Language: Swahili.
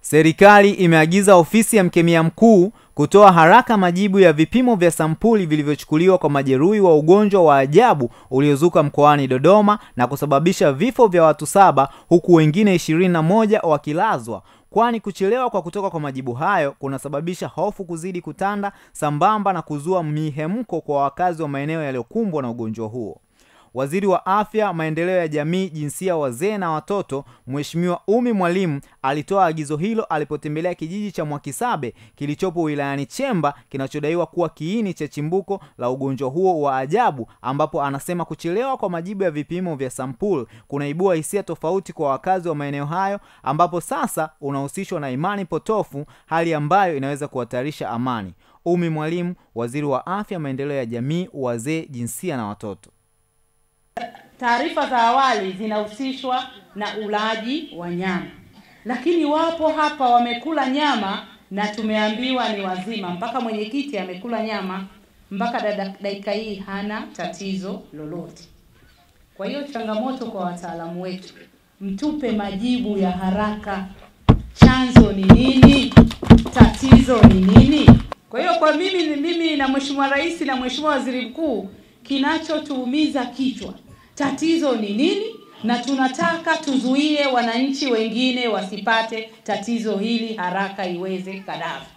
Serikali imeagiza ofisi ya mkemia mkuu kutoa haraka majibu ya vipimo vya sampuli vilivyochukuliwa kwa majeruhi wa ugonjwa wa ajabu uliozuka mkoani Dodoma na kusababisha vifo vya watu 7 huku wengine 21 wakilazwa, kwani kuchelewa kwa kutoka kwa majibu hayo kunasababisha hofu kuzidi kutanda sambamba na kuzua mihemko kwa wakazi wa maeneo yaliyokumbwa na ugonjwa huo. Waziri wa Afya, Maendeleo ya Jamii, Jinsia, Wazee na Watoto, Mheshimiwa Umi Mwalimu alitoa agizo hilo alipotembelea kijiji cha Mwakisabe kilichopo wilayani Chemba kinachodaiwa kuwa kiini cha chimbuko la ugonjwa huo wa ajabu, ambapo anasema kuchelewa kwa majibu ya vipimo vya sampuli kunaibua hisia tofauti kwa wakazi wa maeneo hayo, ambapo sasa unahusishwa na imani potofu, hali ambayo inaweza kuhatarisha amani. Umi Mwalimu, Waziri wa Afya, Maendeleo ya Jamii, Wazee, Jinsia na Watoto. Taarifa za awali zinahusishwa na ulaji wa nyama, lakini wapo hapa wamekula nyama na tumeambiwa ni wazima, mpaka mwenyekiti amekula nyama, mpaka dakika hii hana tatizo lolote. Kwa hiyo changamoto kwa wataalamu wetu, mtupe majibu ya haraka. Chanzo ni nini? Tatizo ni nini? Kwa hiyo kwa mimi na Mheshimiwa Rais na Mheshimiwa Waziri Mkuu, kinachotuumiza kichwa, tatizo ni nini, na tunataka tuzuie wananchi wengine wasipate tatizo hili haraka iwezekanavyo.